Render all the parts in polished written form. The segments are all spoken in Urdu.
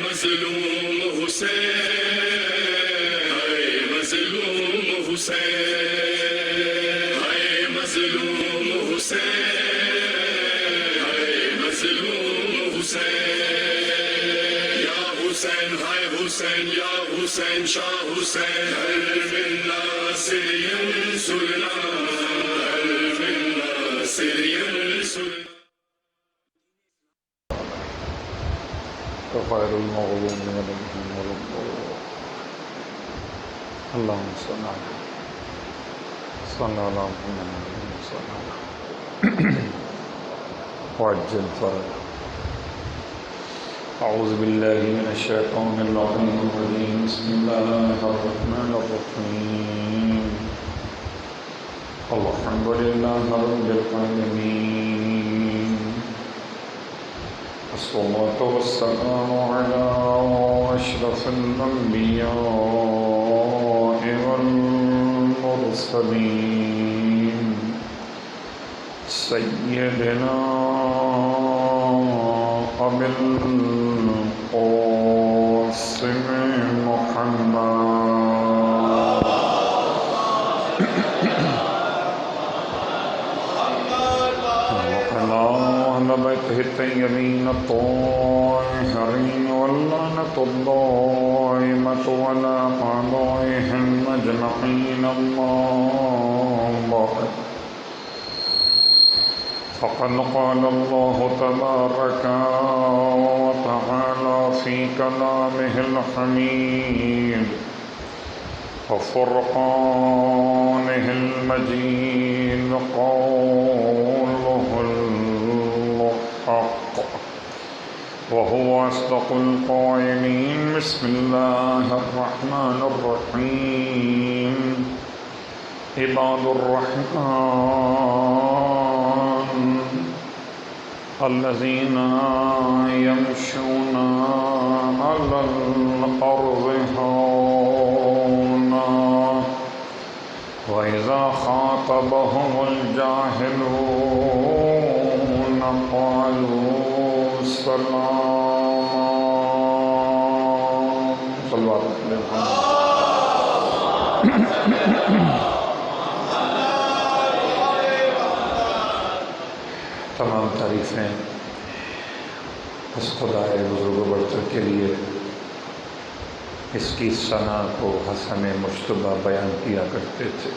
مظلوم حسین، ہائے مظلوم حسین، ہائے مظلوم حسین، ہائے مظلوم حسین، یا حسین ہائے حسین، یا حسین شاہ حسین، ہر من ناصر ینصرنا، ہر من ناصر ینصرنا. غير المغضوب عليهم ولا الضالين. اللهم صل على محمد صلى الله وعجل فرجه. أعوذ بالله من الشيطان اللعين الرجيم. بسم الله الرحمن الرحيم. الحمد لله رب العالمين، الصلاة والسلام على أشرف الأنبياء والمرسلين سيدنا أبي القاسم محمد أهل بيته الطيبين الطاهرين، واللعنة الدائمة على أعدائهم أجمعين. الله بعد، فقد قال الله تبارك وتعالى في كلامه الحميد وفرقانه المجيد قوله الحق وهو أصدق القائلين. بسم الله الرحمن الرحيم. عباد الرحمن الذين يمشون على الأرض هونا وإذا خاطبهم الجاهلون قالوا سلاما. صلوا على تمام تعریفیں اس خدائے بزرگ و برتر کے لیے. اس کی ثنا کو حسن مجتبیٰ بیان کیا کرتے تھے،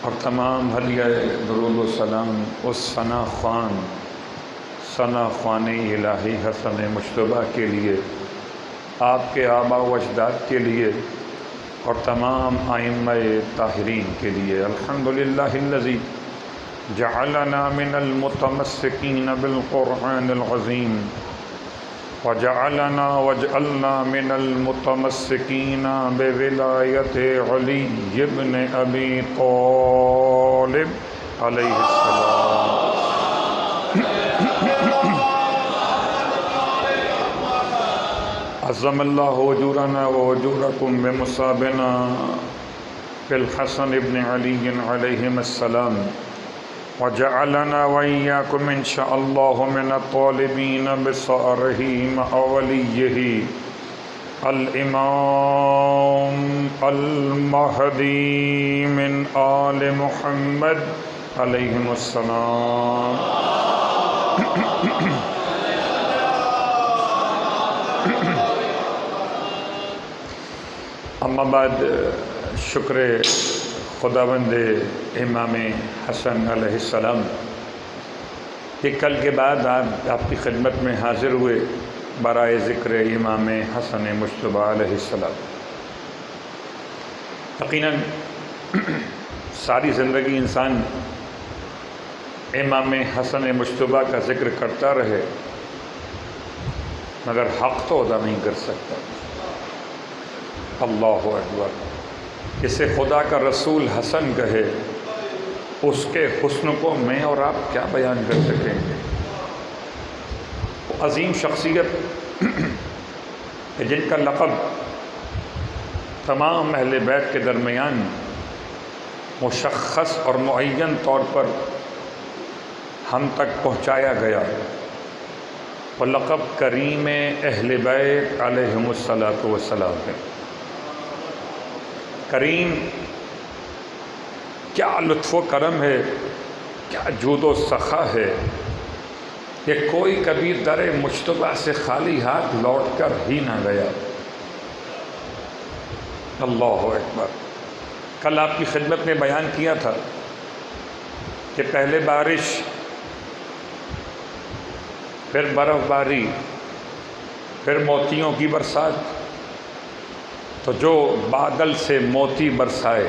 اور تمام ہدیہ درود و سلام اس ثنا خوان الہی حسن مجتبیٰ کے لیے، آپ کے آبا و اجداد کے لیے، اور تمام ائمہ طاہرین کے لیے. الحمدللہ الذی جعلنا من المتمسکین بالقرآن العظیم واجعلنا من المتمسکین بولایت علی بن ابی طالب علیہ السلام. عظم اللہ اجورنا واجورکم بمصابنا بالحسن ابن علی علیہم السلام، وجعلنا وإياكم إن شاء الله من الطالبين بصاره مع وليه الإمام المهدي من آل محمد عليهم السلام. اما بعد، شکر خداوند امام حسن علیہ السلام کہ کل کے بعد آپ کی خدمت میں حاضر ہوئے برائے ذکر امام حسن مجتبیٰ علیہ السلام. یقیناً ساری زندگی انسان امام حسن مجتبیٰ کا ذکر کرتا رہے مگر حق تو ادا نہیں کر سکتا. اللہ اکبر. اسے خدا کا رسول حسن کہے، اس کے حسن کو میں اور آپ کیا بیان کر سکیں گے؟ عظیم شخصیت جن کا لقب تمام اہل بیت کے درمیان مشخص اور معین طور پر ہم تک پہنچایا گیا، اور لقب کریم اہل بیت علیہم الصلاۃ والسلام ہے۔ کریم کیا لطف و کرم ہے، کیا جود و سخا ہے کہ کوئی کبھی در مجتبیٰ سے خالی ہاتھ لوٹ کر ہی نہ گیا۔ اللہ اکبر۔ کل آپ کی خدمت میں بیان کیا تھا کہ پہلے بارش، پھر برف باری، پھر موتیوں کی برسات، تو جو بادل سے موتی برسائے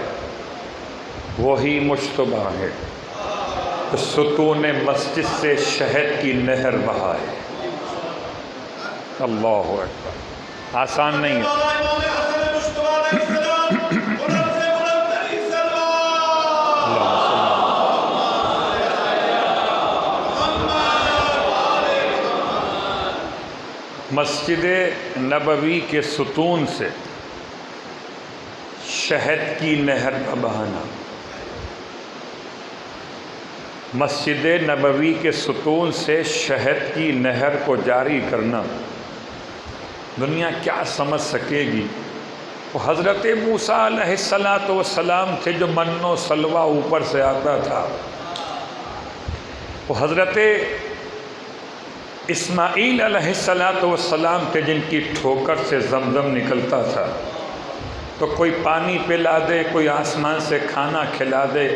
وہی مجتبیٰ ہے، ستون مسجد سے شہد کی نہر بہائے۔ اللہ اکبر۔ آسان نہیں ہے۔ مسجد نبوی کے ستون سے شہد کی نہر کا بہانا، مسجد نبوی کے ستون سے شہد کی نہر کو جاری کرنا، دنیا کیا سمجھ سکے گی؟ وہ حضرت موسیٰ علیہ السلام تھے جو من و سلوہ اوپر سے آتا تھا، وہ حضرت اسماعیل علیہ السلام تھے جن کی ٹھوکر سے زمزم نکلتا تھا، تو کوئی پانی پلا دے، کوئی آسمان سے کھانا کھلا دے،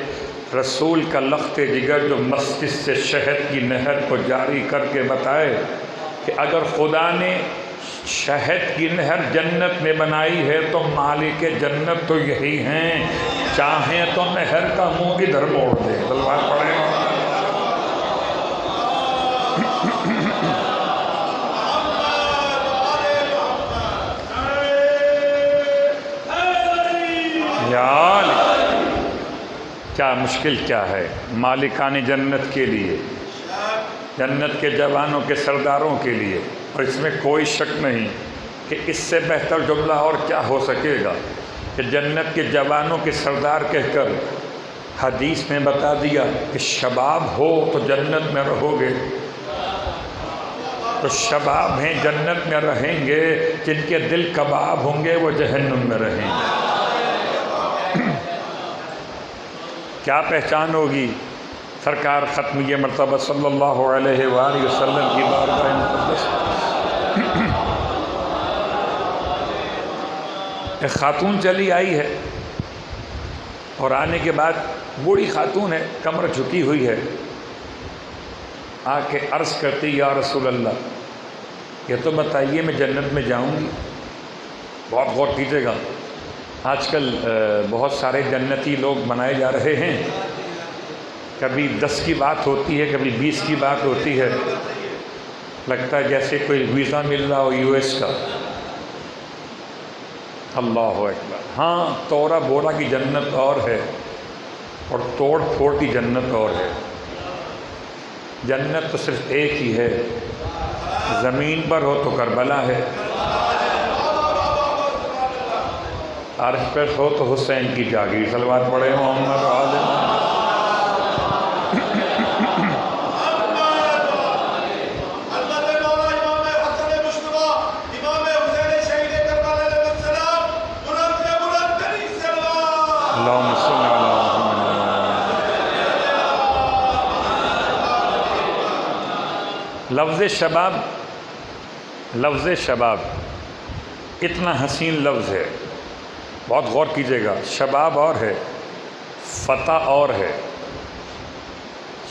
رسول کا لخت جگر جو مسجد سے شہد کی نہر کو جاری کر کے بتائے کہ اگر خدا نے شہد کی نہر جنت میں بنائی ہے تو مالک جنت تو یہی ہیں، چاہیں تو نہر کا منہ ادھر موڑ دے۔ بات پڑھے گا۔ یار کیا مشکل کیا ہے مالکان جنت کے لیے، جنت کے جوانوں کے سرداروں کے لیے، اور اس میں کوئی شک نہیں کہ اس سے بہتر جملہ اور کیا ہو سکے گا کہ جنت کے جوانوں کے سردار کہہ کر حدیث میں بتا دیا کہ شباب ہو تو جنت میں رہو گے، تو شباب ہیں جنت میں رہیں گے، جن کے دل کباب ہوں گے وہ جہنم میں رہیں گے۔ کیا پہچان ہوگی؟ سرکار ختمیہ مرتبہ صلی اللہ علیہ وآلہ وسلم کی بارگاہ مقدس، ایک خاتون چلی آئی ہے، اور آنے کے بعد بوڑھی خاتون ہے، کمر جھکی ہوئی ہے، آ کے عرض کرتی یا رسول اللہ یہ تو بتائیے میں جنت میں جاؤں گی؟ بہت غور کیجیے گا، آج کل بہت سارے جنتی لوگ بنائے جا رہے ہیں، کبھی 10 کی بات ہوتی ہے، کبھی 20 کی بات ہوتی ہے، لگتا ہے جیسے کوئی ویزا مل رہا ہو US کا۔ اللہ اکبر۔ ہاں، تورا بورا کی جنت اور ہے، اور توڑ پھوڑ کی جنت اور ہے۔ جنت تو صرف ایک ہی ہے، زمین پر ہو تو کربلا ہے، عرش پر ہو تو حسین کی جاگیر۔ صلوات پڑھے محمد آل اللہم صلی علی محمد۔ لفظ شباب اتنا حسین لفظ ہے، بہت غور کیجیے گا۔ شباب اور ہے، فتح اور ہے،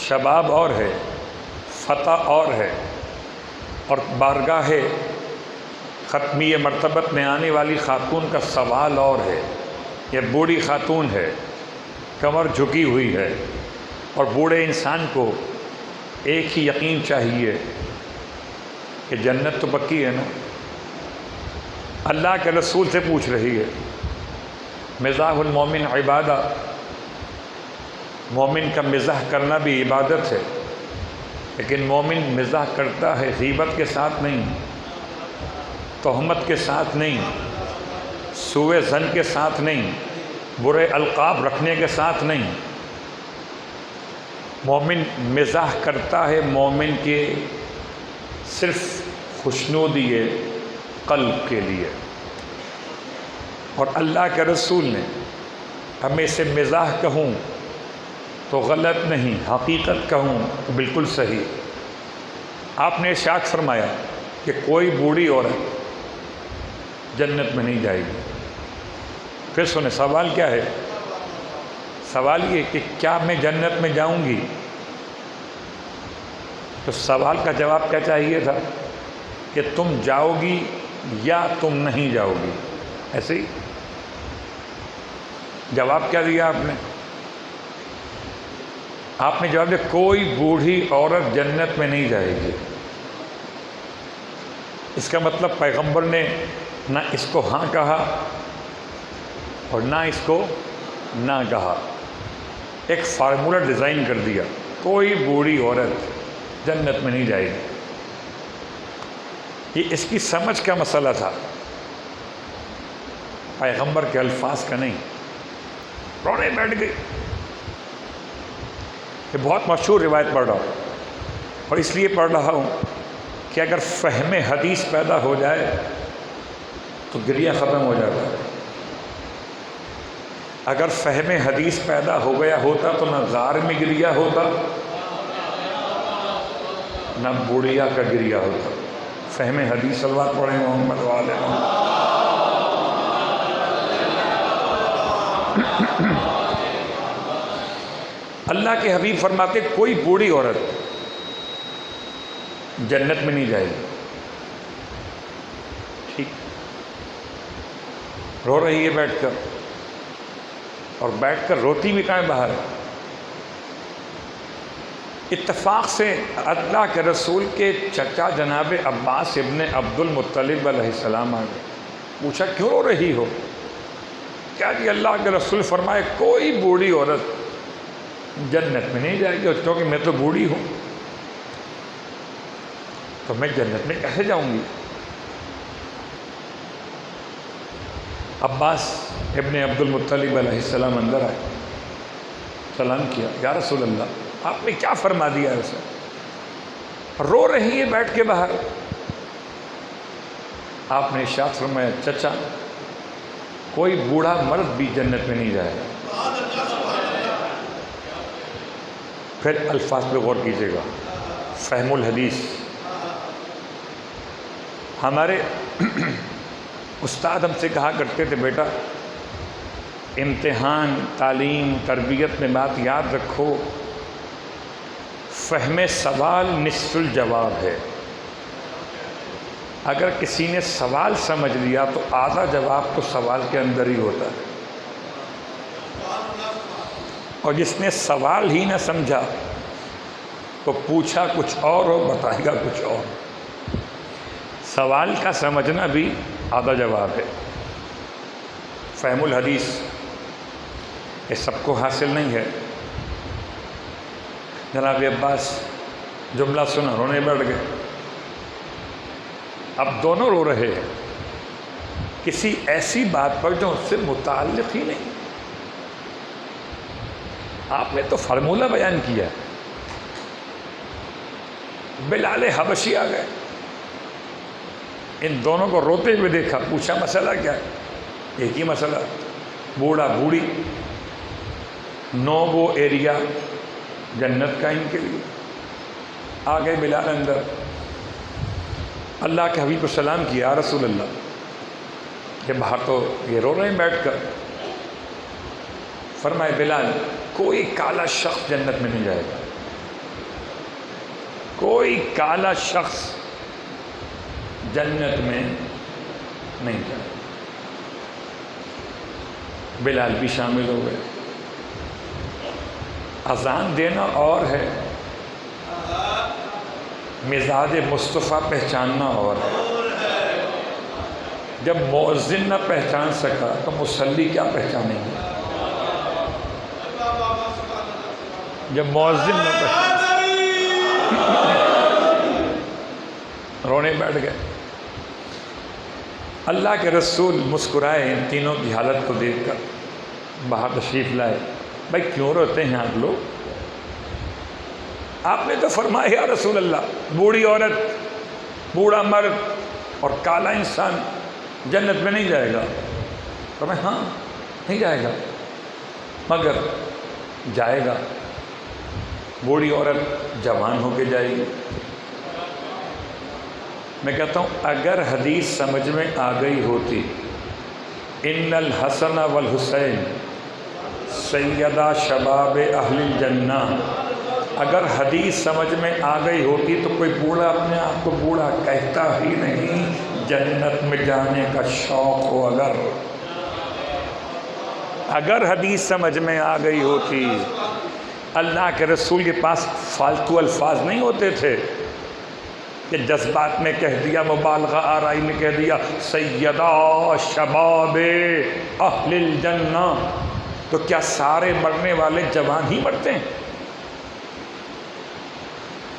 شباب اور ہے، فتح اور ہے، اور بارگاہ ختمیہ مرتبت میں آنے والی خاتون کا سوال اور ہے۔ یہ بوڑھی خاتون ہے، کمر جھکی ہوئی ہے، اور بوڑھے انسان کو ایک ہی یقین چاہیے کہ جنت تو پکی ہے نا۔ اللہ کے رسول سے پوچھ رہی ہے۔ مزاح المومن عبادہ، مومن کا مزاح کرنا بھی عبادت ہے، لیکن مومن مزاح کرتا ہے غیبت کے ساتھ نہیں، تہمت کے ساتھ نہیں، سوء ظن کے ساتھ نہیں، برے القاب رکھنے کے ساتھ نہیں۔ مومن مزاح کرتا ہے مومن کے صرف خوشنودی قلب کے لیے. اور اللہ کے رسول نے ہمیں سے مزاح کہوں تو غلط نہیں، حقیقت کہوں تو بالکل صحیح. آپ نے ارشاد فرمایا کہ کوئی بوڑھی عورت جنت میں نہیں جائے گی. پھر سنیں سوال کیا ہے؟ سوال یہ کہ کیا میں جنت میں جاؤں گی؟ تو سوال کا جواب کیا چاہیے تھا کہ تم جاؤ گی یا تم نہیں جاؤ گی. ایسے ہی جواب کیا دیا آپ نے؟ آپ نے جواب دیا کوئی بوڑھی عورت جنت میں نہیں جائے گی. اس کا مطلب پیغمبر نے نہ اس کو ہاں کہا اور نہ اس کو نہ کہا، ایک فارمولہ ڈیزائن کر دیا، کوئی بوڑھی عورت جنت میں نہیں جائے گی. یہ اس کی سمجھ کا مسئلہ تھا، پیغمبر کے الفاظ کا نہیں. رونے بیٹھ گئی. یہ بہت مشہور روایت پڑھ رہا ہوں، اور اس لیے پڑھ رہا ہوں کہ اگر فہم حدیث پیدا ہو جائے تو گریہ ختم ہو جاتا ہے. اگر فہم حدیث پیدا ہو گیا ہوتا تو نہ غار میں گریہ ہوتا نہ بوڑھیا کا گریہ ہوتا. فہم حدیث صلوات پڑھیں محمد والے محمد. اللہ کے حبیب فرماتے کوئی بوڑھی عورت جنت میں نہیں جائے گی. ٹھیک، رو رہی ہے بیٹھ کر، اور بیٹھ کر روتی بھی کہاں باہر. اتفاق سے اللہ کے رسول کے چچا جناب عباس ابن عبد المطلب علیہ السلام آ گئے. پوچھا کیوں رو رہی ہو؟ کیا جی اللہ کے رسول فرمائے کوئی بوڑھی عورت جنت میں نہیں جائے گی. کیونکہ میں تو بوڑھی ہوں تو میں جنت میں کیسے جاؤں گی؟ عباس ابن عبد المطلب علیہ السلام اندر آئے، سلام کیا، یا رسول اللہ آپ نے کیا فرما دیا اسے؟ رو رہی ہے بیٹھ کے باہر. آپ نے ارشاد فرمایا چچا کوئی بوڑھا مرد بھی جنت میں نہیں جائے گا. پھر الفاظ پہ غور کیجیے گا. فہم الحدیث، ہمارے استاد ہم سے کہا کرتے تھے بیٹا امتحان، تعلیم، تربیت میں بات یاد رکھو، فہم سوال نصف الجواب ہے. اگر کسی نے سوال سمجھ لیا تو آدھا جواب تو سوال کے اندر ہی ہوتا ہے، اور جس نے سوال ہی نہ سمجھا تو پوچھا کچھ اور ہو بتائے گا کچھ اور. سوال کا سمجھنا بھی آدھا جواب ہے. فہم الحدیث یہ سب کو حاصل نہیں ہے. جناب عباس جملہ سنا، رونے بیٹھ گئے. اب دونوں رو رہے ہیں کسی ایسی بات پر جو اس سے متعلق ہی نہیں. آپ نے تو فارمولہ بیان کیا. بلال حبشی آ گئے، ان دونوں کو روتے ہوئے دیکھا، پوچھا مسئلہ کیا ہے؟ ایک ہی مسئلہ، بوڑھا بوڑھی، نو گو ایریا جنت کا ان کے لیے. آ گئے بلال اندر، اللہ کے حبیب کو سلام کیا، یا رسول اللہ کہ باہر تو یہ رو رہے ہیں بیٹھ کر. فرمائے بلال کوئی کالا شخص جنت میں نہیں جائے گا، کوئی کالا شخص جنت میں نہیں جائے گا. بلال بھی شامل ہو گئے. اذان دینا اور ہے، مزاج مصطفیٰ پہچاننا اور ہے. جب مؤذن نہ پہچان سکا تو مصلی کیا پہچانیں گے؟ جب مؤذن نہ پہچان رونے بیٹھ گئے. اللہ کے رسول مسکرائے ان تینوں کی حالت کو دیکھ کر، باہر تشریف لائے. بھائی کیوں روتے ہیں آپ لوگ؟ آپ نے تو فرمایا یا رسول اللہ بوڑھی عورت بوڑھا مرد اور کالا انسان جنت میں نہیں جائے گا؟ تو میں ہاں نہیں جائے گا، مگر جائے گا۔ بوڑھی عورت جوان ہو کے جائے گی۔ میں کہتا ہوں اگر حدیث سمجھ میں آ گئی ہوتی ان الحسن والحسین سیدہ شباب اہل الجنہ، اگر حدیث سمجھ میں آ گئی ہوتی تو کوئی بوڑھا اپنے آپ کو بوڑھا کہتا ہی نہیں، جنت میں جانے کا شوق ہو۔ اگر حدیث سمجھ میں آ گئی ہوتی، اللہ کے رسول کے پاس فالتو الفاظ نہیں ہوتے تھے کہ جذبات میں کہہ دیا، مبالغہ آرائی میں کہہ دیا سیدہ شباب اہل الجنہ، تو کیا سارے مرنے والے جوان ہی مرتے ہیں؟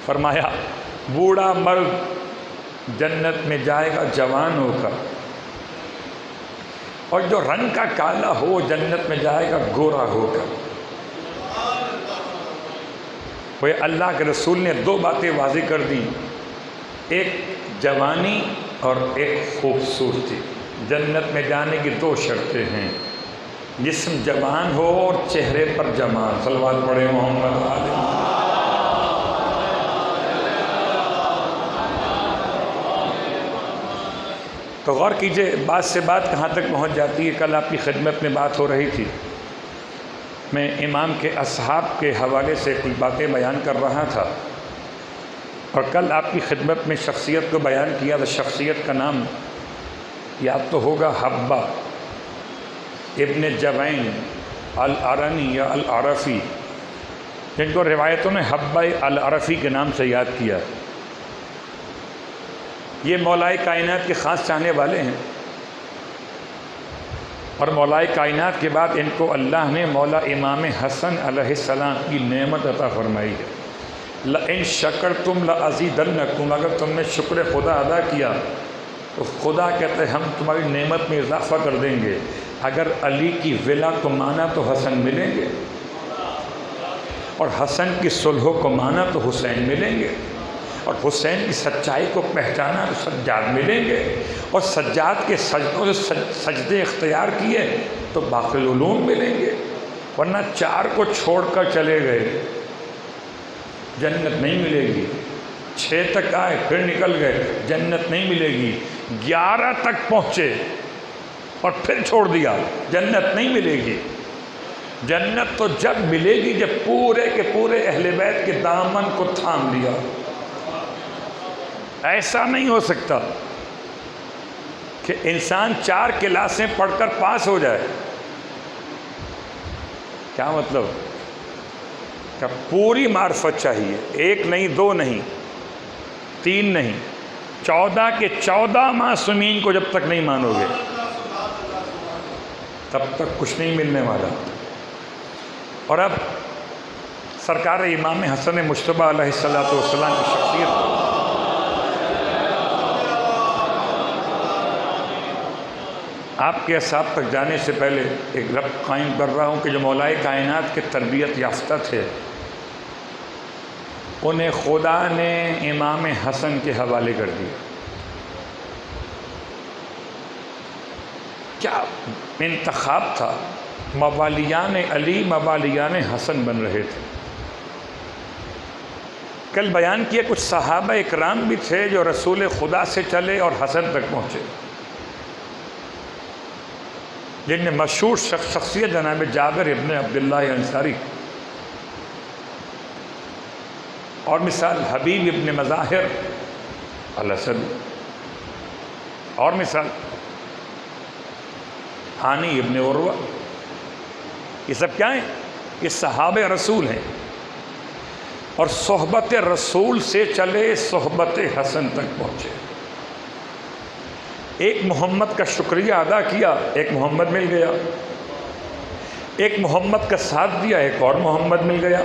فرمایا بوڑھا مرد جنت میں جائے گا جوان ہو کر، اور جو رنگ کا کالا ہو جنت میں جائے گا گورا ہو کر۔ وہ اللہ کے رسول نے دو باتیں واضح کر دی، ایک جوانی اور ایک خوبصورتی۔ جنت میں جانے کی دو شرطیں ہیں، جسم جوان ہو اور چہرے پر جمال۔ صلوات پڑھے محمد علیہ۔ تو غور کیجئے بات سے بات کہاں تک پہنچ جاتی ہے۔ کل آپ کی خدمت میں بات ہو رہی تھی، میں امام کے اصحاب کے حوالے سے کچھ باتیں بیان کر رہا تھا، اور کل آپ کی خدمت میں شخصیت کو بیان کیا تو شخصیت کا نام یاد تو ہوگا، حبہ ابن جوین العرنی یا العرفی، جن کو روایتوں نے حبہ العرفی کے نام سے یاد کیا۔ یہ مولائے کائنات کے خاص چاہنے والے ہیں، اور مولائے کائنات کے بعد ان کو اللہ نے مولا امام حسن علیہ السلام کی نعمت عطا فرمائی ہے۔ لَإِن شَكَرْتُمْ لَأَزِيدَنَّكُمْ، اگر تم نے شکر خدا ادا کیا تو خدا کہتے ہیں ہم تمہاری نعمت میں اضافہ کر دیں گے۔ اگر علی کی ولا کو مانا تو حسن ملیں گے، اور حسن کی صلح کو مانا تو حسین ملیں گے، اور حسین کی سچائی کو پہچانا تو سجاد ملیں گے، اور سجاد کے سجدوں سے سجدے اختیار کیے تو باقی العلوم ملیں گے۔ ورنہ چار کو چھوڑ کر چلے گئے جنت نہیں ملے گی، 6 تک آئے پھر نکل گئے جنت نہیں ملے گی، 11 تک پہنچے اور پھر چھوڑ دیا جنت نہیں ملے گی۔ جنت تو جب ملے گی جب پورے کے پورے اہل بیت کے دامن کو تھام لیا۔ ایسا نہیں ہو سکتا کہ انسان 4 کلاسیں پڑھ کر پاس ہو جائے۔ کیا مطلب؟ کہ پوری معرفت چاہیے، 1 نہیں 2 نہیں 3 نہیں، 14 کے 14 معصومین کو جب تک نہیں مانو گے تب تک کچھ نہیں ملنے والا۔ اور اب سرکار امام حسن مجتبیٰ علیہ السلام کی شخصیت آپ کے اصحاب تک جانے سے پہلے ایک ربط قائم کر رہا ہوں کہ جو مولائے کائنات کے تربیت یافتہ تھے، انہیں خدا نے امام حسن کے حوالے کر دیا۔ کیا انتخاب تھا! موالیان علی موالیان حسن بن رہے تھے۔ کل بیان کیا کچھ صحابہ اکرام بھی تھے جو رسول خدا سے چلے اور حسن تک پہنچے، جن میں مشہور شخصیت جناب جابر ابن عبداللہ انصاری، اور مثال حبیب ابن مظاہر الاسد، اور مثال ہانی ابن عروہ۔ یہ سب کیا ہیں؟ یہ صحابہ رسول ہیں، اور صحبت رسول سے چلے صحبت حسن تک پہنچے۔ ایک محمد کا شکریہ ادا کیا، ایک محمد مل گیا، ایک محمد کا ساتھ دیا، ایک اور محمد مل گیا۔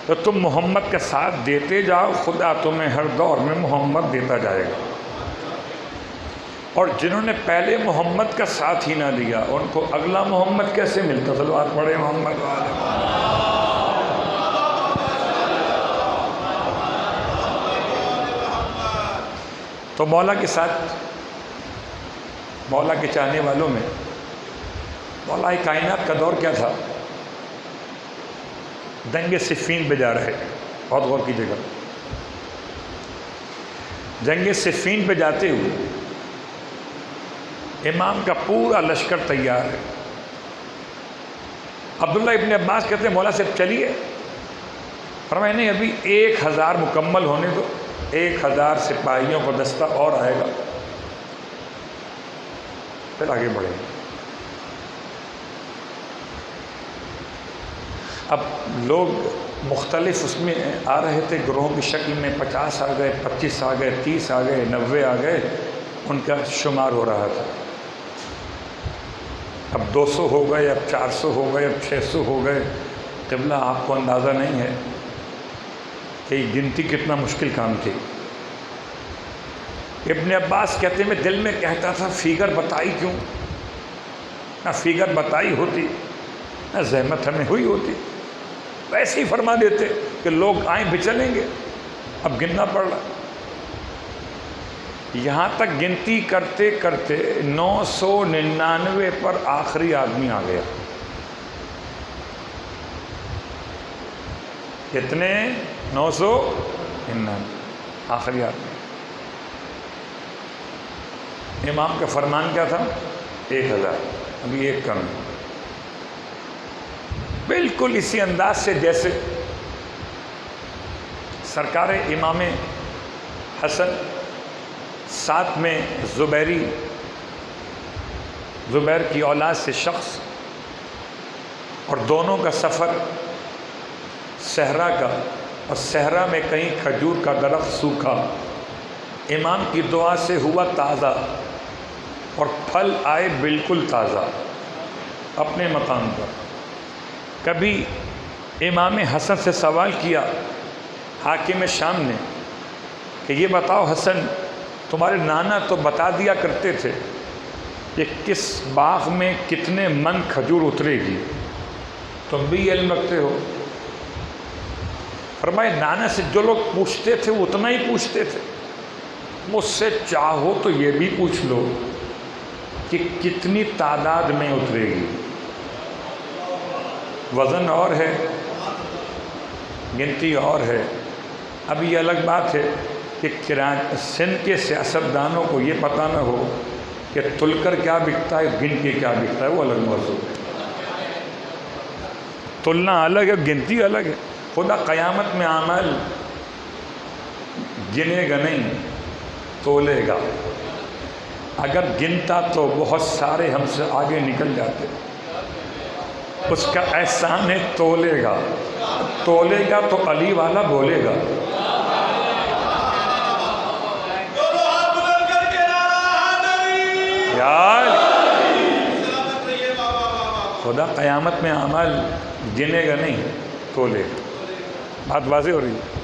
تو تم محمد کا ساتھ دیتے جاؤ، خدا تمہیں ہر دور میں محمد دیتا جائے گا۔ اور جنہوں نے پہلے محمد کا ساتھ ہی نہ دیا ان کو اگلا محمد کیسے ملتا؟ صلوات پڑھے محمد والے۔ تو مولا کے ساتھ، مولا کے چاہنے والوں میں مولا کائنات کا دور کیا تھا؟ جنگ صفین پہ جا رہے، بہت غور کیجیے گا، جنگ صفین پہ جاتے ہوئے امام کا پورا لشکر تیار ہے۔ عبداللہ ابن عباس کہتے ہیں مولا صاحب چلیے، فرمایا نہیں ابھی 1000 مکمل ہونے دو، 1000 سپاہیوں کو دستہ اور آئے گا پھر آگے بڑھیں گے۔ اب لوگ مختلف اس میں آ رہے تھے گروہوں کی شکل میں، 50 آ گئے، 25 آ گئے، 30 آ گئے، 90 آ گئے، ان کا شمار ہو رہا تھا۔ اب 200 ہو گئے، اب 400 ہو گئے، اب 600 ہو گئے۔ قبلہ آپ کو اندازہ نہیں ہے کہ یہ گنتی کتنا مشکل کام تھی۔ ابن عباس کہتے ہیں میں دل میں کہتا تھا فیگر بتائی کیوں؟ نہ فیگر بتائی ہوتی نہ زحمت ہمیں ہوئی ہوتی، ویسے ہی فرما دیتے کہ لوگ آئیں بچلیں گے، اب گننا پڑ رہا۔ یہاں تک گنتی کرتے کرتے 999 پر آخری آدمی آ گیا۔ کتنے؟ 999 آخری آدمی۔ امام کا فرمان کیا تھا؟ 1000، ابھی ایک کم ہے۔ بالکل اسی انداز سے جیسے سرکار امام حسن، ساتھ میں زبیر کی اولاد سے شخص، اور دونوں کا سفر صحرا کا، اور صحرا میں کہیں کھجور کا درخت سوکھا، امام کی دعا سے ہوا تازہ، اور پھل آئے بالکل تازہ اپنے مقام پر۔ کبھی امام حسن سے سوال کیا حاکم شام نے کہ یہ بتاؤ حسن، تمہارے نانا تو بتا دیا کرتے تھے کہ کس باغ میں کتنے من کھجور اترے گی، تم بھی علم رکھتے ہو؟ فرمائے نانا سے جو لوگ پوچھتے تھے وہ اتنا ہی پوچھتے تھے، مجھ سے چاہو تو یہ بھی پوچھ لو کہ کتنی تعداد میں اترے گی۔ وزن اور ہے، گنتی اور ہے۔ اب یہ الگ بات ہے کہ سندھ کے سیاستدانوں کو یہ پتہ نہ ہو کہ تل کر کیا بکتا ہے، گن کے کیا بکتا ہے، وہ الگ موضوع ہے۔ تلنا الگ ہے، گنتی الگ ہے۔ خدا قیامت میں اعمال گنے گا نہیں، تولے گا۔ اگر گنتا تو بہت سارے ہم سے آگے نکل جاتے۔ اس کا احسان ہے تولے گا، تولے گا تو علی والا بولے گا۔ یار خدا قیامت میں اعمال گنے گا نہیں، تولے گا۔ بات واضح ہو رہی ہے؟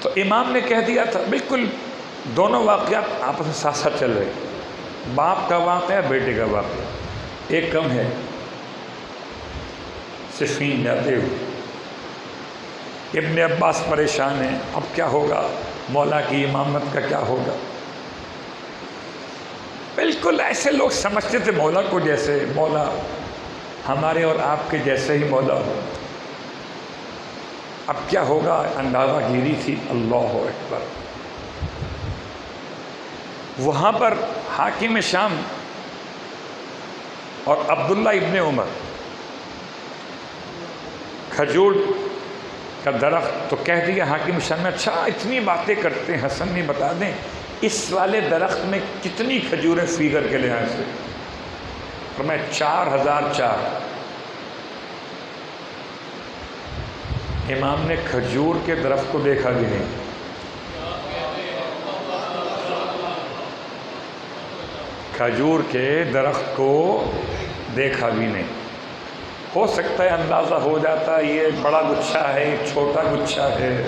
تو امام نے کہہ دیا تھا، بالکل دونوں واقعات آپس میں ساتھ ساتھ چل رہے، باپ کا واقعہ بیٹے کا واقعہ۔ ایک کم ہے صفین جاتے ہوئے، ابن عباس پریشان ہیں، اب کیا ہوگا، مولا کی امامت کا کیا ہوگا۔ بالکل ایسے لوگ سمجھتے تھے مولا کو جیسے مولا ہمارے اور آپ کے جیسے ہی مولا ہو۔ اب کیا ہوگا اندازہ گیری تھی۔ اللہ اکبر۔ وہاں پر حاکم شام اور عبداللہ ابن عمر، کھجور کا درخت تو کہہ دیا حاکم شام نے، اچھا اتنی باتیں کرتے ہیں، حسن نہیں بتا دیں اس والے درخت میں کتنی کھجوریں فیگر کے لحاظ سے؟ فرمایا 4004۔ امام نے کھجور کے درخت کو دیکھا بھی نہیں۔ کھجور کے درخت کو دیکھا بھی نہیں۔ ہو سکتا ہے اندازہ ہو جاتا ہے یہ بڑا گچھا ہے، یہ چھوٹا گچھا ہے۔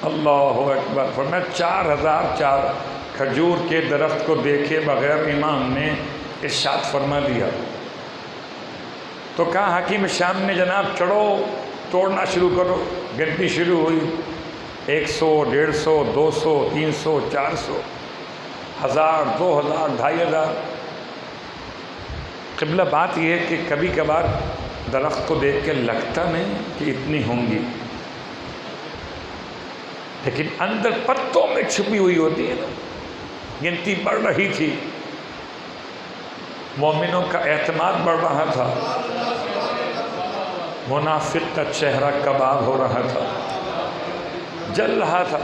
اللہ اکبر۔ فرمایا 4004 کھجور کے درخت کو دیکھے بغیر امام نے ارشاد فرما دیا۔ تو کہا حکیم شام نے جناب چڑھو، توڑنا شروع کرو۔ گنتی شروع ہوئی، 100 150 200 300 400 1000 2000 2500. قبلہ بات یہ ہے کہ کبھی کبھار درخت کو دیکھ کے لگتا نہیں کہ اتنی ہوں گی، لیکن اندر پتوں میں چھپی ہوئی ہوتی ہے نا. گنتی بڑھ رہی تھی، مومنوں کا اعتماد بڑھ رہا تھا، منافق کا چہرہ کباب ہو رہا تھا، جل رہا تھا.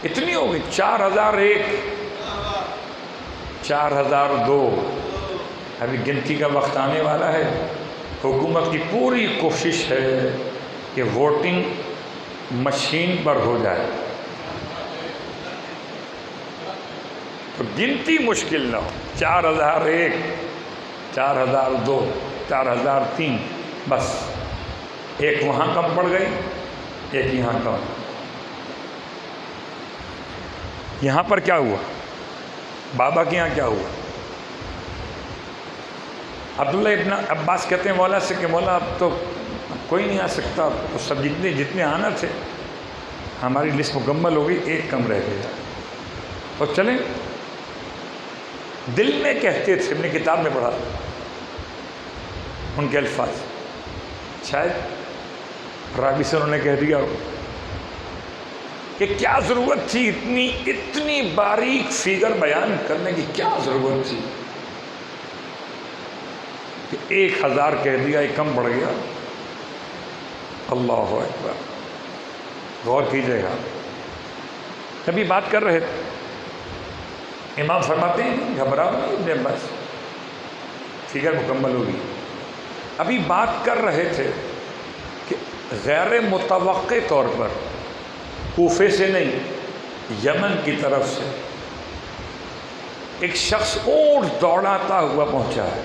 اتنی ہو گئی 4001 4002. ابھی گنتی کا وقت آنے والا ہے. حکومت کی پوری کوشش ہے کہ ووٹنگ مشین پر ہو جائے تو گنتی مشکل نہ ہو. 4001 4002 4003 بس ایک وہاں کم پڑ گئی، ایک یہاں کم. یہاں پر کیا ہوا؟ بابا کے یہاں کیا ہوا؟ عبداللہ ابن عباس کہتے ہیں مولا سے کہ مولا اب تو کوئی نہیں آ سکتا، تو سب جتنے آنا تھے ہماری لسٹ مکمل ہو گئی، ایک کم رہ گیا. اور چلیں دل میں کہتے تھے، اپنی کتاب میں پڑھا ان کے الفاظ، شاید راوی سے انہوں نے کہہ دیا کہ کیا ضرورت تھی اتنی باریک فگر بیان کرنے کی، کیا ضرورت تھی کہ 1000 کہہ دیا، ایک کم پڑ گیا. اللہ اکبر. غور کیجئے گا. ابھی بات کر رہے تھے، امام فرماتے ہیں گھبراؤ نہیں، بس فگر مکمل ہوگی. ابھی بات کر رہے تھے کہ غیر متوقع طور پر کوفے سے نہیں، یمن کی طرف سے ایک شخص اونٹ دوڑاتا ہوا پہنچا ہے.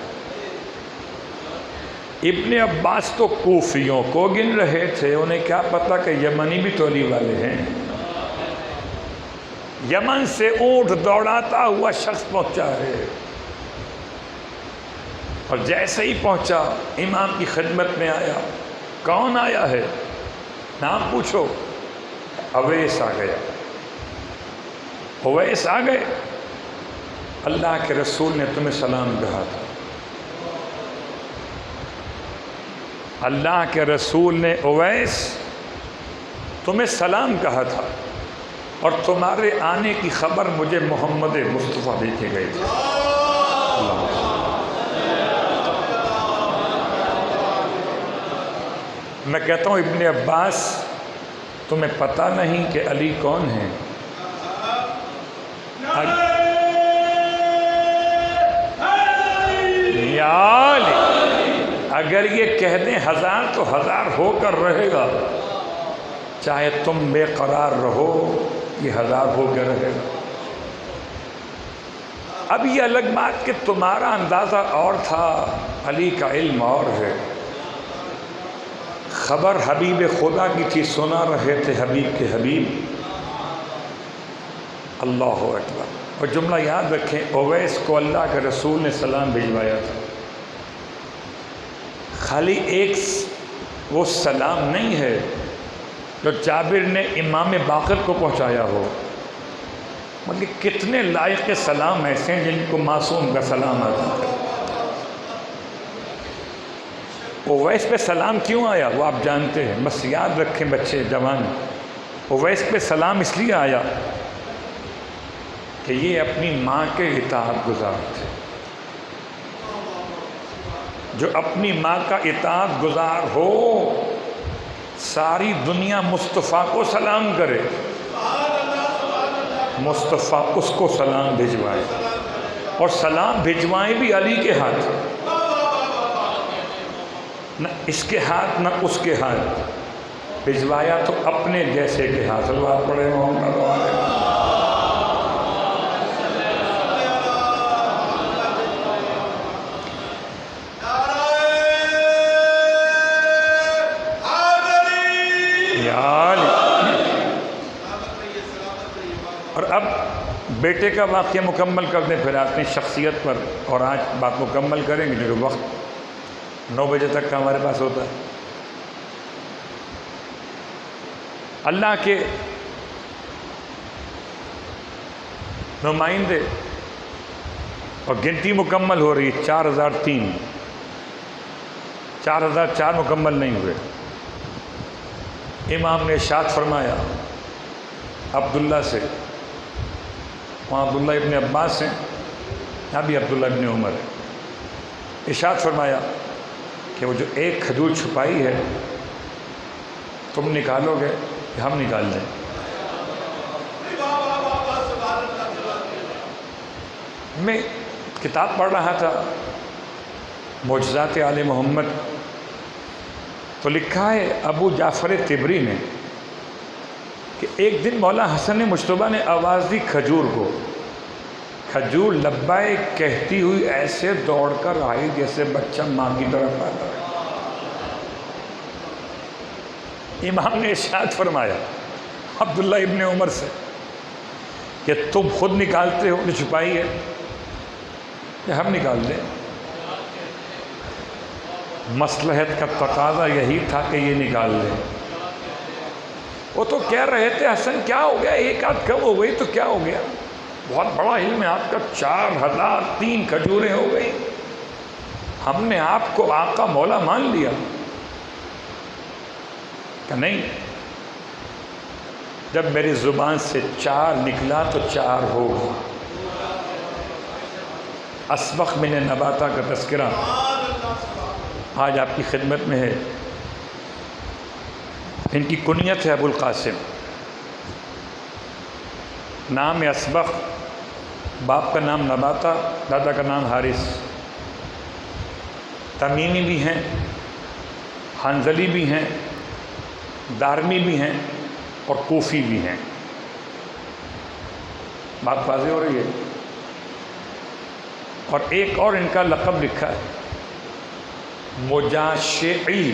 ابن عباس تو کوفیوں کو گن رہے تھے، انہیں کیا پتا کہ یمنی بھی تولی والے ہیں. یمن سے اونٹ دوڑاتا ہوا شخص پہنچا ہے، اور جیسے ہی پہنچا امام کی خدمت میں آیا. کون آیا ہے؟ نام پوچھو. اویس آ گیا. اویس آ گئے. اللہ کے رسول نے تمہیں سلام کہا تھا. اللہ کے رسول نے اویس تمہیں سلام کہا تھا، اور تمہارے آنے کی خبر مجھے محمد مصطفیٰ دے کے گئے تھے. میں کہتا ہوں ابن عباس تمہیں پتہ نہیں کہ علی کون ہیں؟ یا علی. اگر یہ کہہ دیں 1000 تو 1000 ہو کر رہے گا، چاہے تم بے قرار رہو، یہ 1000 ہو کے رہے گا. اب یہ الگ بات کہ تمہارا اندازہ اور تھا، علی کا علم اور ہے. خبر حبیب خدا کی تھی، سنا رہے تھے حبیب کے حبیب. اللہ اکبر. اور جملہ یاد رکھیں، اویس کو اللہ کے رسول نے سلام بھجوایا تھا. خالی ایک وہ سلام نہیں ہے جو جابر نے امام باقر کو پہنچایا ہو، مطلب کتنے لائق سلام ایسے ہیں جن کو معصوم کا سلام آتا ہے. اویس پہ سلام کیوں آیا وہ آپ جانتے ہیں، بس یاد رکھیں بچے جوان. اویس پہ سلام اس لیے آیا کہ یہ اپنی ماں کے اطاعت گزار تھے. جو اپنی ماں کا اطاعت گزار ہو، ساری دنیا مصطفیٰ کو سلام کرے، مصطفیٰ اس کو سلام بھجوائے، اور سلام بھجوائیں بھی علی کے ہاتھ، نہ اس کے ہاتھ نہ اس کے ہاتھ. بھجوایا تو اپنے جیسے کے ہاتھ. صلوات پڑھے محمد والے. اور اب بیٹے کا واقعہ مکمل کر دیں، پھر اپنی شخصیت پر، اور آج بات مکمل کریں گے جو وقت 9 بجے تک کا ہمارے پاس ہوتا ہے. اللہ کے نمائندے، اور گنتی مکمل ہو رہی ہے 4003، 4004 مکمل نہیں ہوئے۔ امام نے ارشاد فرمایا عبداللہ سے، وہاں عبداللہ ابن عباس ہیں، یہاں بھی عبداللہ ابن عمر ہے، ارشاد فرمایا کہ وہ جو ایک کھجور چھپائی ہے تم نکالو گے کہ ہم نکال لیں؟ میں کتاب پڑھ رہا تھا معجزات آل محمد، تو لکھا ہے ابو جعفر طبری نے کہ ایک دن مولا حسن مجتبیٰ نے آواز دی کھجور کو، کھجور لبیک کہتی ہوئی ایسے دوڑ کر آئی جیسے بچہ ماں کی طرف آتا ہے۔ امام نے ارشاد فرمایا عبداللہ ابن عمر سے کہ تم خود نکالتے ہو جو چھپائی ہے کہ ہم نکال لیں؟ مصلحت کا تقاضا یہی تھا کہ یہ نکال لیں۔ وہ تو کہہ رہے تھے حسن کیا ہو گیا، ایک آدھ کم ہو گئی تو کیا ہو گیا، بہت بڑا علم ہے آپ کا، 4003 کھجوریں ہو گئی، ہم نے آپ کو آقا مولا مان لیا کہ نہیں، جب میری زبان سے 4 نکلا تو 4 ہوگا۔ اسبق بن نباتہ کا تذکرہ آج آپ کی خدمت میں ہے۔ ان کی کنیت ہے ابو القاسم، نام اسبق، باپ کا نام نباتہ، دادا کا نام حارث، تمیمی بھی ہیں، حنظلی بھی ہیں، دارمی بھی ہیں اور کوفی بھی ہیں۔ بات واضح ہو رہی ہے؟ اور ایک اور ان کا لقب لکھا ہے مجاشعی،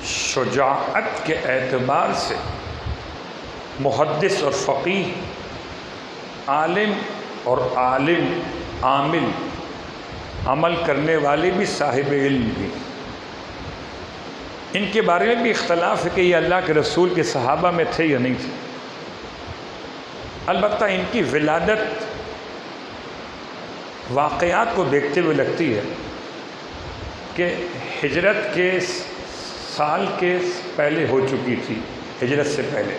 شجاعت کے اعتبار سے محدث اور فقیہ، عالم اور عالم، عامل، عمل کرنے والے بھی، صاحب علم بھی۔ ان کے بارے میں بھی اختلاف ہے کہ یہ اللہ کے رسول کے صحابہ میں تھے یا نہیں تھے۔ البتہ ان کی ولادت واقعات کو دیکھتے ہوئے لگتی ہے کہ ہجرت کے سال کے پہلے ہو چکی تھی، ہجرت سے پہلے،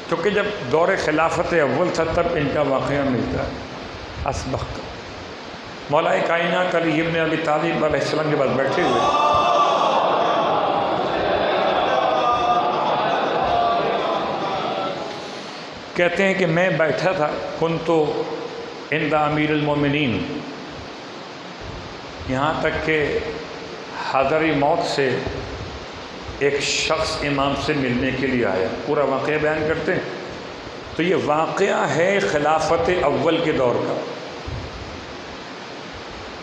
کیونکہ جب دور خلافت اول تھا تب ان کا واقعہ ملتا ہے اسبق کا۔ مولا کائنات علی ابن ابی طالب علیہ السلام کے پاس بیٹھے ہوئے، کہتے ہیں کہ میں بیٹھا تھا، کنتو عند امیر المومنین، یہاں تک کہ حاضر موت سے ایک شخص امام سے ملنے کے لیے آیا۔ پورا واقعہ بیان کرتے ہیں تو یہ واقعہ ہے خلافت اول کے دور کا،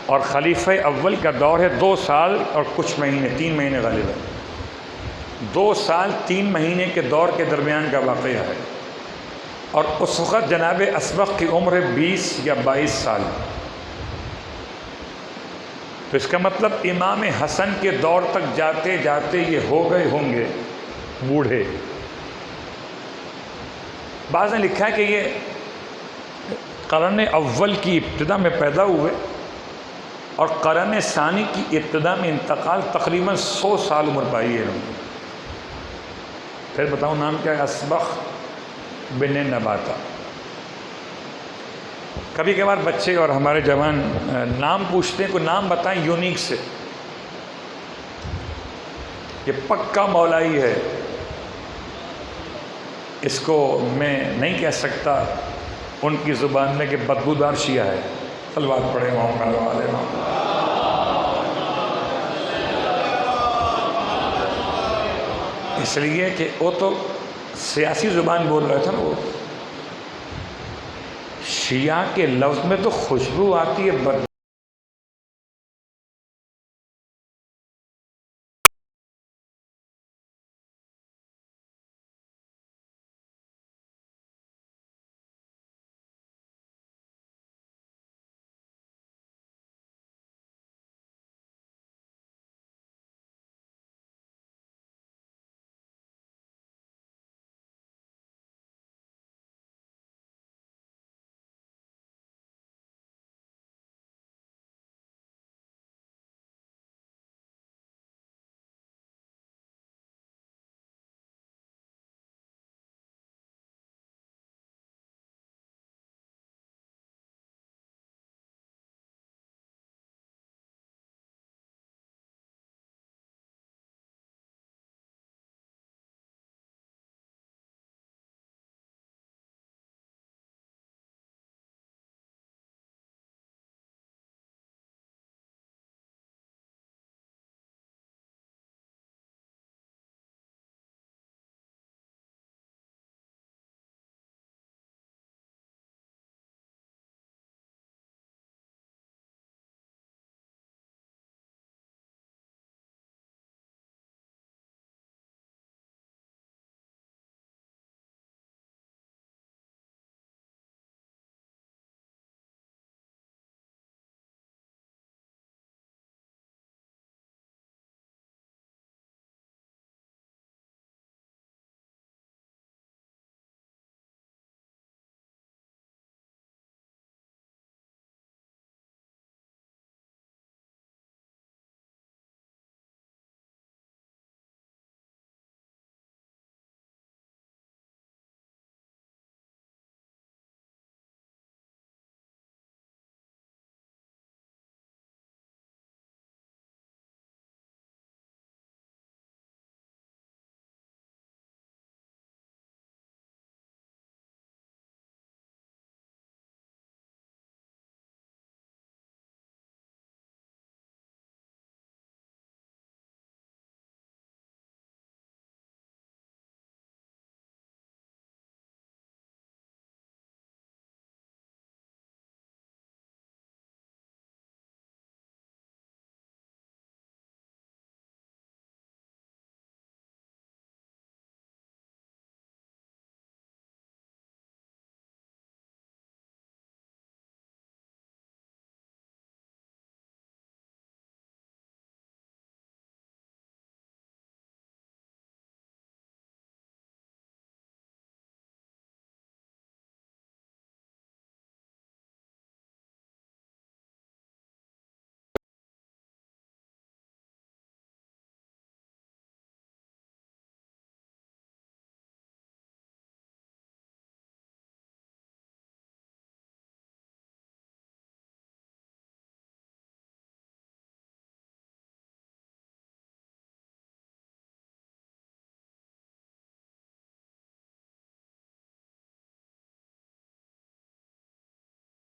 اور خلیفہ اول کا دور ہے 2 سال اور کچھ مہینے، 3 مہینے غالباً، 2 سال 3 مہینے کے دور کے درمیان کا واقعہ ہے، اور اس وقت جناب اسبق کی عمر 20 یا 22 سال۔ تو اس کا مطلب امام حسن کے دور تک جاتے جاتے یہ ہو گئے ہوں گے بوڑھے۔ بعض نے لکھا ہے کہ یہ قرن اول کی ابتدا میں پیدا ہوئے اور قرن ثانی کی ابتدا میں انتقال، تقریباً 100 سال عمر پائی ہے انہوں نے۔ پھر بتاؤں نام کیا ہے؟ اسبق بن نباتہ۔ کبھی کبھار بچے اور ہمارے جوان نام پوچھتے ہیں، کوئی نام بتائیں یونیک سے، یہ پکا مولائی ہے، اس کو میں نہیں کہہ سکتا ان کی زبان میں کہ بدبودار شیعہ ہے۔ صلوات پڑھیں محمد والے محمد۔ اس لیے کہ وہ تو سیاسی زبان بول رہا تھا نا، وہ شیعہ کے لفظ میں تو خوشبو آتی ہے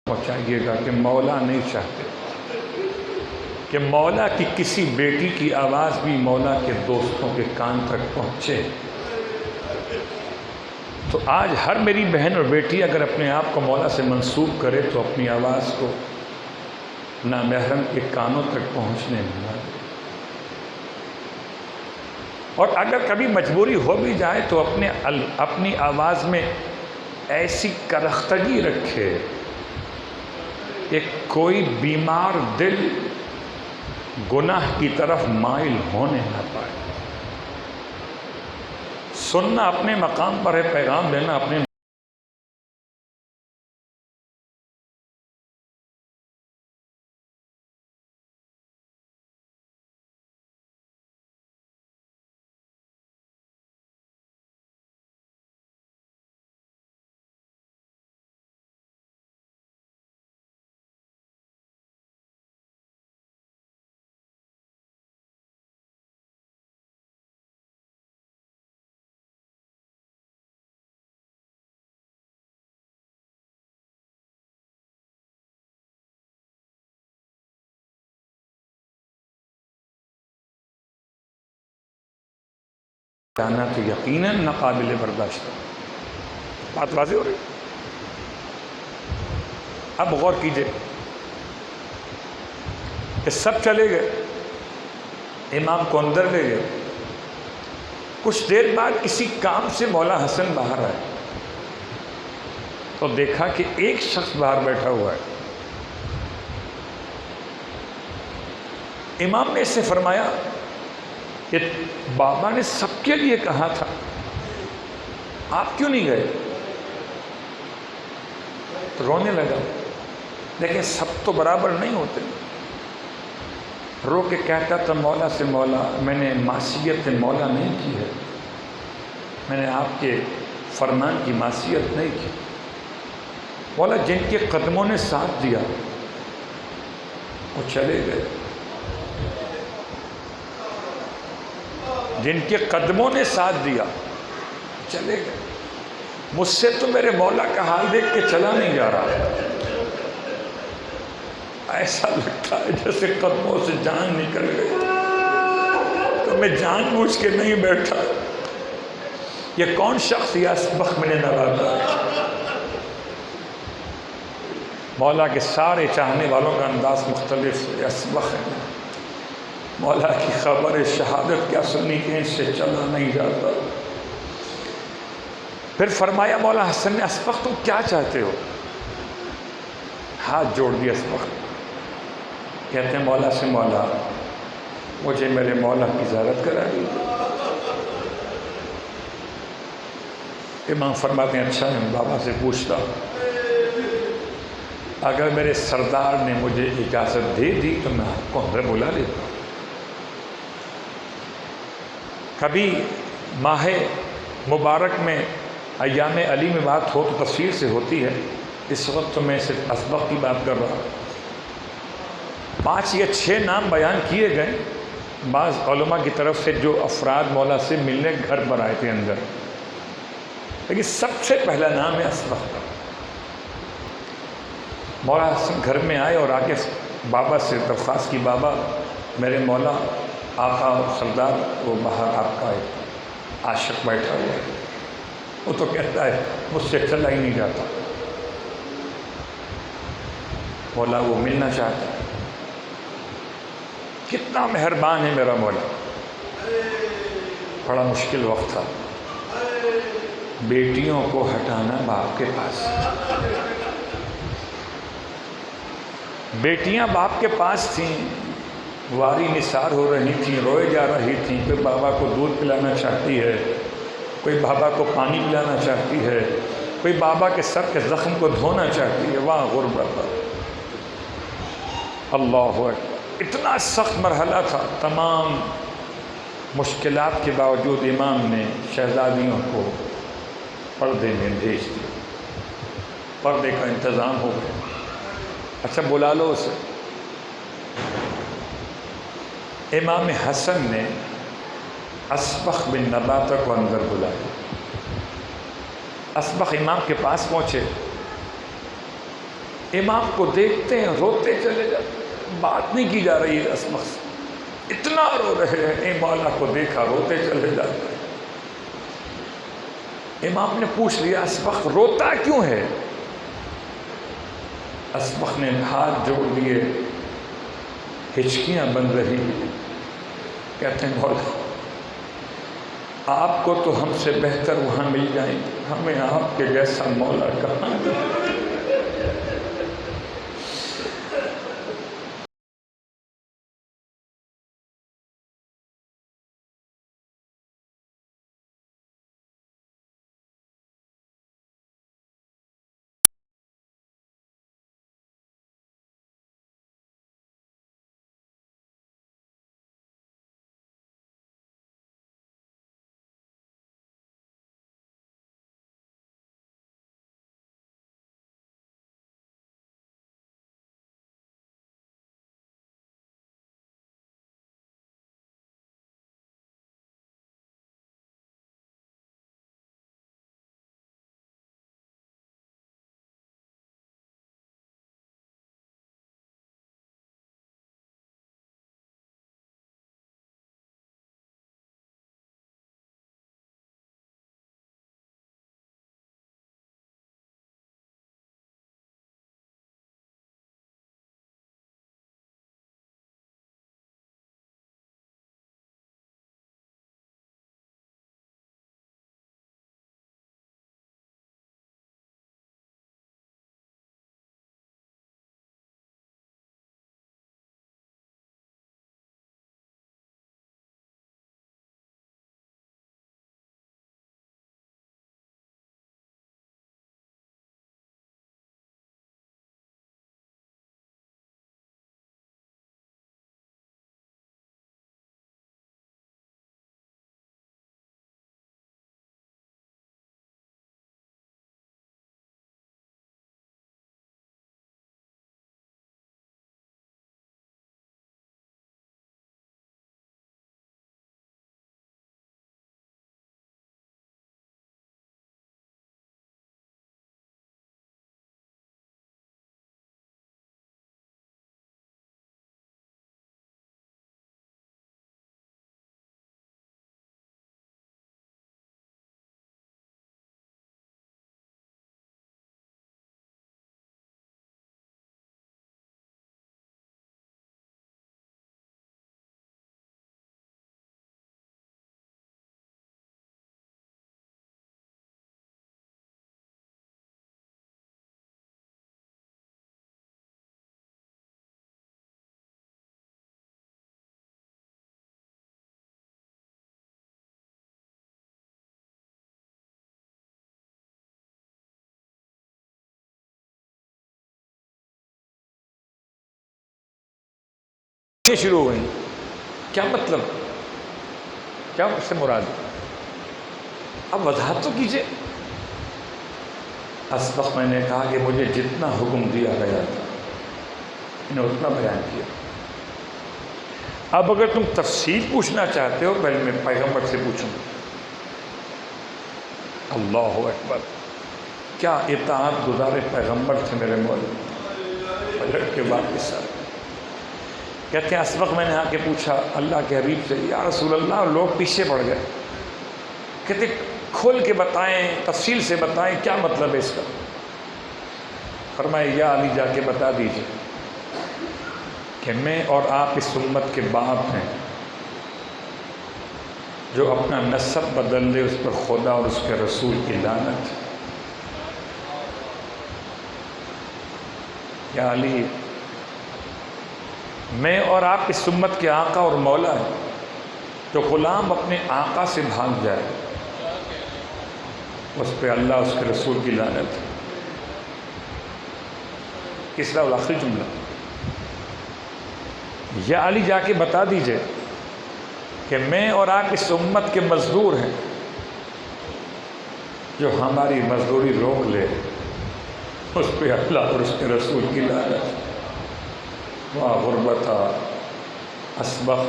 پہنچائیے گا کہ مولا نہیں چاہتے کہ مولا کی کسی بیٹی کی آواز بھی مولا کے دوستوں کے کان تک پہنچے۔ تو آج ہر میری بہن اور بیٹی اگر اپنے آپ کو مولا سے منسوب کرے تو اپنی آواز کو نامحرم کے کانوں تک پہنچنے نہ دے، اور اگر کبھی مجبوری ہو بھی جائے تو اپنی آواز میں ایسی کرختگی رکھے کہ کوئی بیمار دل گناہ کی طرف مائل ہونے نہ پائے۔ سننا اپنے مقام پر ہے، پیغام دینا اپنے جانا تو یقیناً ناقابل برداشت ہے۔ بات واضح ہو رہی؟ اب غور کیجئے کہ سب چلے گئے، امام کو اندر لے گئے۔ کچھ دیر بعد کسی کام سے مولا حسن باہر آئے تو دیکھا کہ ایک شخص باہر بیٹھا ہوا ہے۔ امام نے اس سے فرمایا کہ بابا نے سب کے لیے کہا تھا، آپ کیوں نہیں گئے؟ تو رونے لگا، لیکن سب تو برابر نہیں ہوتے۔ رو کے کہتا تھا مولا سے، مولا میں نے معصیت مولا نہیں کی ہے، میں نے آپ کے فرمان کی معصیت نہیں کی۔ مولا جن کے قدموں نے ساتھ دیا وہ چلے گئے، جن کے قدموں نے ساتھ دیا چلے گئے۔ مجھ سے تو میرے مولا کا حال دیکھ کے چلا نہیں جا رہا، ایسا لگتا ہے جیسے قدموں سے جان نکل گئی، تو میں جان بوجھ کے نہیں بیٹھا۔ یہ کون شخص یہ اسبق میں نے نوازا ہے؟ مولا کے سارے چاہنے والوں کا انداز مختلف ہے، اسبق ہے۔ مولا کی خبر شہادت کیا سنی کہ ان سے چلا نہیں جاتا۔ پھر فرمایا مولا حسن نے، اسبق تم کیا چاہتے ہو؟ ہاتھ جوڑ دیا اسبق، کہتے ہیں مولا سے، مولا مجھے میرے مولا کی زیارت کرا دیجیے۔ امام فرماتے ہیں اچھا میں بابا سے پوچھتا ہوں، اگر میرے سردار نے مجھے اجازت دے دی تو میں آپ کو اندر بلا لیتا ہوں۔ کبھی ماہ مبارک میں ایام علی میں بات ہو تو تفصیل سے ہوتی ہے، اس وقت تو میں صرف اسبق کی بات کر رہا ہوں۔ 5 یا 6 نام بیان کیے گئے بعض علماء کی طرف سے جو افراد مولا سے ملنے گھر پر آئے تھے اندر، لیکن سب سے پہلا نام ہے اسبق کا۔ مولا حسن گھر میں آئے اور آگے بابا سے درخواست کی، بابا میرے مولا آقا اور سردار وہ باہر آپ کا ایک عاشق بیٹھا ہوا ہے، وہ تو کہتا ہے مجھ سے چلا ہی نہیں جاتا، مولا وہ ملنا چاہتا ہے۔ کتنا مہربان ہے میرا مولا۔ بڑا مشکل وقت تھا، بیٹیوں کو ہٹانا باپ کے پاس، بیٹیاں باپ کے پاس تھیں، واری نثار ہو رہی تھیں، روئے جا رہی تھیں، کوئی بابا کو دودھ پلانا چاہتی ہے، کوئی بابا کو پانی پلانا چاہتی ہے، کوئی بابا کے سر کے زخم کو دھونا چاہتی ہے۔ وہاں غربت، اللہ اکبر، اتنا سخت مرحلہ تھا۔ تمام مشکلات کے باوجود امام نے شہزادیوں کو پردے میں بھیج دیا، پردے کا انتظام ہو گیا۔ اچھا بلا لو اسے۔ امام حسن نے اسبق بن نباتہ کو اندر بلایا۔ اسبق امام کے پاس پہنچے، امام کو دیکھتے ہیں روتے چلے جاتے ہیں، بات نہیں کی جا رہی ہے اسبق سے، اتنا رو رہے ہیں، اے مولا کو دیکھا روتے چلے جاتے ہیں۔ امام نے پوچھ لیا اسبق روتا کیوں ہے؟ اسبق نے ہاتھ جوڑ دیے، ہچکیاں بن رہی ہیں، کہتے ہیں مولا آپ کو تو ہم سے بہتر وہاں مل جائیں گے، ہمیں آپ کے جیسا مولا کہاں ملے۔ شروع ہوئی، کیا مطلب، کیا اس سے مراد ہے؟ اب وضاحت تو کیجئے۔ اسبق میں نے کہا کہ مجھے جتنا حکم دیا گیا تھا انہیں اتنا بیان کیا۔ اب اگر تم تفصیل پوچھنا چاہتے ہو پہلے میں پیغمبر سے پوچھوں گا۔ اللہ اکبر، کیا اطاعت گزار پیغمبر تھے میرے مولا، پلٹ کے بعد کے ساتھ کہتے ہیں اسبق میں نے آ کے پوچھا اللہ کے حبیب سے، یا رسول اللہ، لوگ پیچھے پڑ گئے، کہتے کھول کے بتائیں، تفصیل سے بتائیں کیا مطلب ہے اس کا۔ فرمایا یا علی جا کے بتا دیجئے کہ میں اور آپ اس امت کے باپ ہیں، جو اپنا نسب بدل دے اس پر خدا اور اس کے رسول کی لعنت۔ یا علی، میں اور آپ اس امت کے آقا اور مولا ہیں، جو غلام اپنے آقا سے بھاگ جائے اس پہ اللہ اس کے رسول کی لعنت ہے۔ تیسرا اور آخری جملہ، یا علی جا کے بتا دیجئے کہ میں اور آپ اس امت کے مزدور ہیں، جو ہماری مزدوری روک لے اس پہ اللہ اور اس کے رسول کی لعنت۔ واہ غربتا اسبق،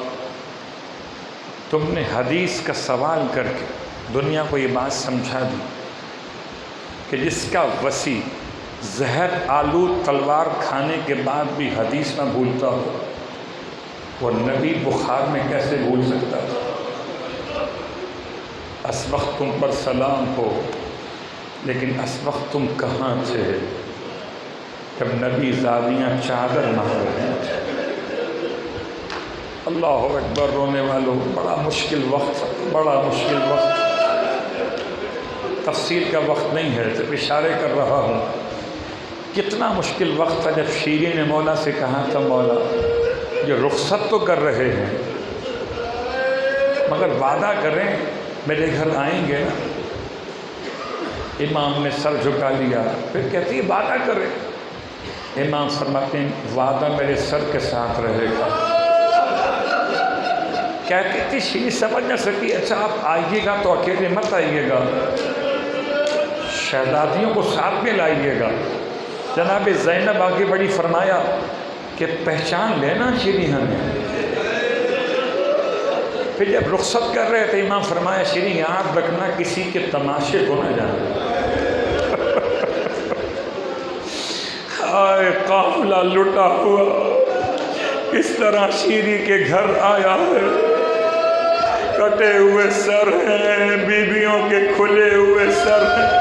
تم نے حدیث کا سوال کر کے دنیا کو یہ بات سمجھا دی کہ جس کا وسیع زہر آلود تلوار کھانے کے بعد بھی حدیث نہ بھولتا ہو، وہ نبی بخار میں کیسے بھول سکتا تھا؟ اس وقت تم پر سلام ہو، لیکن اس وقت تم کہاں تھے جب نبی زاویہ چادر نہ ہو رہے تھے؟ اللہ اکبر۔ رونے والوں، بڑا مشکل وقت، بڑا مشکل وقت، تفصیل کا وقت نہیں ہے، صرف اشارے کر رہا ہوں۔ کتنا مشکل وقت تھا جب شیریں نے مولا سے کہا تھا، مولا یہ رخصت تو کر رہے ہیں مگر وعدہ کریں میرے گھر آئیں گے نا؟ امام نے سر جھکا لیا، پھر کہتی ہے وعدہ کریں۔ امام فرماتے ہیں وعدہ میرے سر کے ساتھ رہے گا۔ کہتی تھی شیریں سمجھ نہ سکی، اچھا آپ آئیے گا تو اکیلے مت آئیے گا، شہزادیوں کو ساتھ میں لائیے گا۔ جناب زینب آگے بڑی، فرمایا کہ پہچان لینا شیریں ہمیں۔ پھر جب رخصت کر رہے تھے امام فرمایا شیریں یاد رکھنا کسی کے تماشے کو نہ جانا۔ آئے قافلہ لٹا ہوا کس طرح شیریں کے گھر آیا ہے، کٹے ہوئے سر ہیں، بیویوں کے کھلے ہوئے سر ہیں۔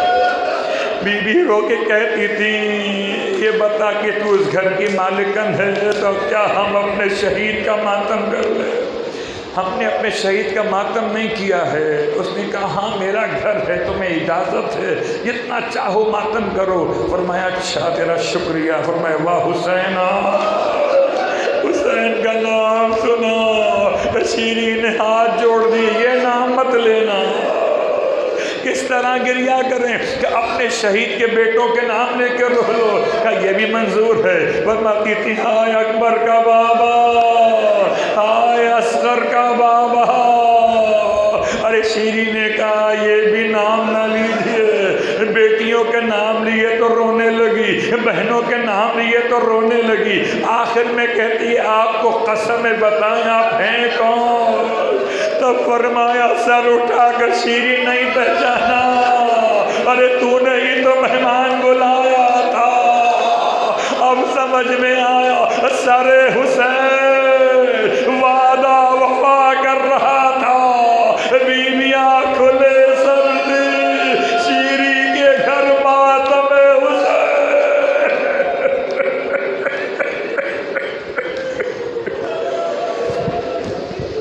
بی بی رو کے کہتی تھی یہ بتا کہ تو اس گھر کی مالکن ہے تو کیا ہم اپنے شہید کا ماتم کر لیں؟ ہم نے اپنے شہید کا ماتم نہیں کیا ہے۔ اس نے کہا ہاں میرا گھر ہے، تمہیں اجازت ہے، جتنا چاہو ماتم کرو۔ فرمایا اچھا تیرا شکریہ۔ فرمایا واہ حسین، حسین کا نام سنا۔ شیریں نے ہاتھ جوڑ دی، یہ نام مت لینا۔ کس طرح گریہ کریں کہ اپنے شہید کے بیٹوں کے نام لے کے رو لو، کہ یہ بھی منظور ہے۔ فرماتی تھی ہائے اکبر کا بابا، ہائے اصغر کا بابا۔ ارے شیریں نے کہا یہ بھی نام نہ لیجیے، بیٹیوں کے نام لیے تو رونے لگی، بہنوں کے نام لیے تو رونے لگی۔ آخر میں کہتی ہے آپ کو قسم بتائیں آپ ہیں کون؟ تب فرمایا سر اٹھا کر شیریں نہیں پہچانا، ارے تو نے ہی تو مہمان بلایا تھا۔ اب سمجھ میں آیا سر حسین وعدہ وفا کر رہا تھا، بیویاں کھلے سر تھی، شیریں کے گھر ماتم حسین۔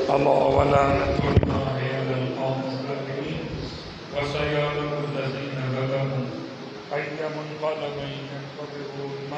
اللہ ولا وسيعلم الذين ظلموا أي منقلب ينقلبون.